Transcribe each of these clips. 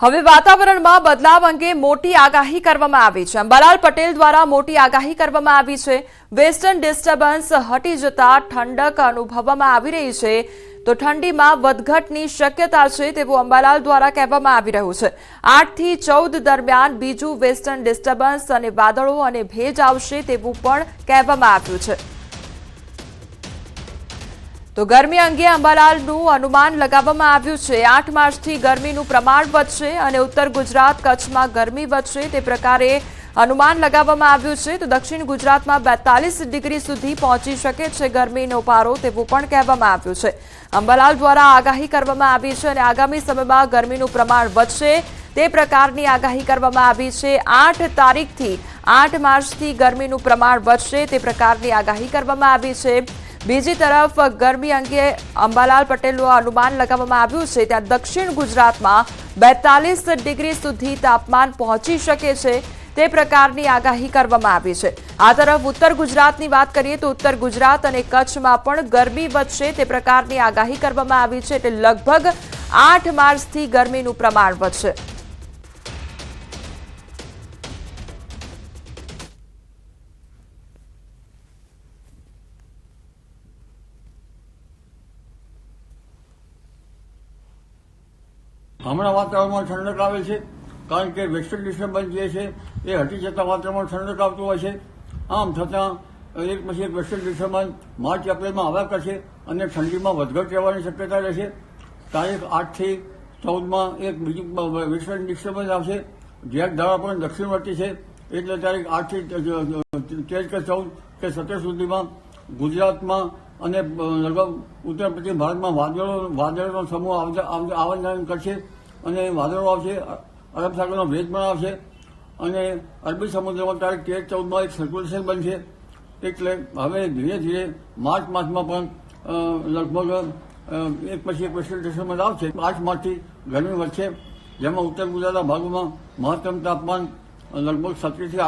હવે વાતાવરણમાં બદલાવ અંગે મોટી આગાહી કરવામાં આવી છે। અંબાલાલ પટેલ દ્વારા મોટી આગાહી કરવામાં આવી છે। વેસ્ટર્ન ડિસ્ટર્બન્સ હટી જતા ઠંડક અનુભવવામાં આવી રહી છે, તો ઠંડીમાં વધઘટની શક્યતા છે તેવું અંબાલાલ દ્વારા કહેવામાં આવી રહ્યું છે। 8 થી 14 દરમિયાન બીજું વેસ્ટર્ન ડિસ્ટર્બન્સ અને વાદળો અને ભેજ આવશે તેવું પણ કહેવામાં આવ્યું છે। તો ગરમી અંગે અંબાલાલનું અનુમાન લગાવવામાં આવ્યું છે। 8 માર્ચથી ગરમીનું પ્રમાણ વધશે અને ઉત્તર ગુજરાત કચ્છમાં ગરમી વધશે તે પ્રકારે અનુમાન લગાવવામાં આવ્યું છે। તો દક્ષિણ ગુજરાતમાં 42 ડિગ્રી સુધી પહોંચી શકે છે ગરમીનો પારો તેવું પણ કહેવામાં આવ્યું છે। અંબાલાલ દ્વારા આગાહી કરવામાં આવી છે અને આગામી સમયમાં ગરમીનું પ્રમાણ વધશે તે પ્રકારની આગાહી કરવામાં આવી છે। 8 તારીખથી 8 માર્ચથી ગરમીનું પ્રમાણ વધશે તે પ્રકારની આગાહી કરવામાં આવી છે। બીજી તરફ ગરમી અંગે અંબાલાલ પટેલનું અનુમાન લગાવવામાં આવ્યું છે, ત્યાં દક્ષિણ ગુજરાતમાં 42 ડિગ્રી સુધી તાપમાન પહોંચી શકે છે તે પ્રકારની આગાહી કરવામાં આવી છે। આ તરફ ઉત્તર ગુજરાતની વાત કરીએ તો ઉત્તર ગુજરાત અને કચ્છમાં પણ ગરમી વધશે તે પ્રકારની આગાહી કરવામાં આવી છે, એટલે લગભગ 8 માર્ચથી ગરમીનું પ્રમાણ વધશે। હમણાં વાતાવરણમાં ઠંડક આવે છે, કારણ કે વેસ્ટર્ન ડિસ્ટર્બન્સ જે છે એ હટી જતાં વાતાવરણમાં ઠંડક આવતું હોય છે। આમ છતાં એક પછી એક વેસ્ટર્ન ડિસ્ટર્બન્સ માર્ચ એપ્રિલમાં આવ્યા કરશે અને ઠંડીમાં વધઘટ રહેવાની શક્યતા રહેશે। તારીખ 8 થી 14માં એક બીજું વેસ્ટર્ન ડિસ્ટર્બન્સ આવશે, જે ધારા પણ દક્ષિણવર્તી છે, એટલે તારીખ 8 થી 13 કે 14 કે 17 સુધીમાં ગુજરાતમાં અને લગભગ ઉત્તર પશ્ચિમ ભારતમાં વાદળોનો સમૂહ આવન જાવન કરશે અને વાદળો આવશે, અરબ સાગરનો ભેજ પણ આવશે અને અરબી સમુદ્રમાં તારીખ 13-14માં એક સર્ક્યુલેશન બનશે। એટલે હવે ધીરે ધીરે માર્ચ માસમાં પણ લગભગ એક પછી એક વેસ્ટર્ન ડિસ્ટર્બન્સ આવશે। 8 માર્ચથી ગરમી વધશે, જેમાં ઉત્તર ગુજરાતના ભાગોમાં મહત્તમ તાપમાન લગભગ 17 થી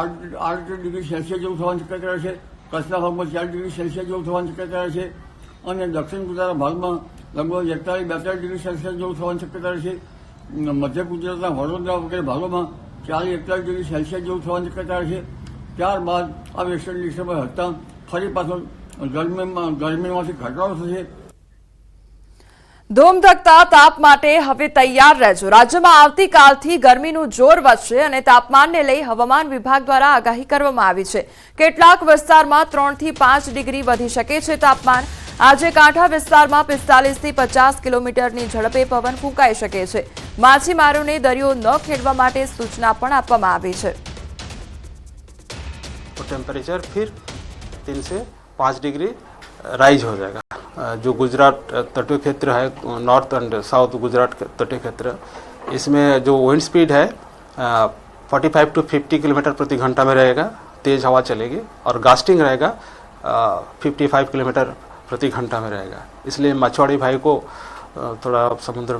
8 ડિગ્રી સેલ્સિયસ જેવું થવાની શક્યતા રહેશે। કચ્છના ભાગમાં 4 ડિગ્રી સેલ્સિયસ જેવું થવાની શક્યતા રહેશે અને દક્ષિણ ગુજરાતના ભાગમાં લગભગ 41-42 ડિગ્રી સેલ્સિયસ જેવું થવાની શક્યતા રહેશે। મધ્ય ગુજરાતના વડોદરા વગેરે ભાગોમાં 40-41 ડિગ્રી સેલ્સિયસ જેવું થવાની શક્યતા રહેશે। ત્યારબાદ આ વેસ્ટર્ન ડિસ્ટર્બન્સ હટતા ફરી પાછો ગરમીમાંથી ઘટાડો થશે। ધૂમધકતા તાપ માટે હવે તૈયાર રહેજો। રાજ્યમાં આવતીકાલથી ગરમીનું જોર વધશે અને તાપમાનને લઈ હવામાન વિભાગ દ્વારા આગાહી કરવામાં આવી છે। કેટલાક વિસ્તારમાં 3 થી 5 ડિગ્રી વધી શકે છે તાપમાન। આજે કાંઠા વિસ્તારમાં 45 થી 50 કિલોમીટરની ઝડપે પવન ફૂંકાઈ શકે છે। માછીમારોને દરિયો ન ખેડવા માટે સૂચના પણ આપવામાં આવી છે। टेम्परेचर फिर 3 से 5 डिग्री राइज हो जाएगा। जो गुजरात तटीय क्षेत्र है, नॉर्थ एंड साउथ गुजरात तटीय क्षेत्र, इसमें जो विंड स्पीड है 45 टू 50 किलोमीटर प्रति घंटा में रहेगा, तेज़ हवा चलेगी और गास्टिंग रहेगा 55 किलोमीटर प्रति घंटा में रहेगा। इसलिए मछुआरे भाई को थोड़ा समुद्र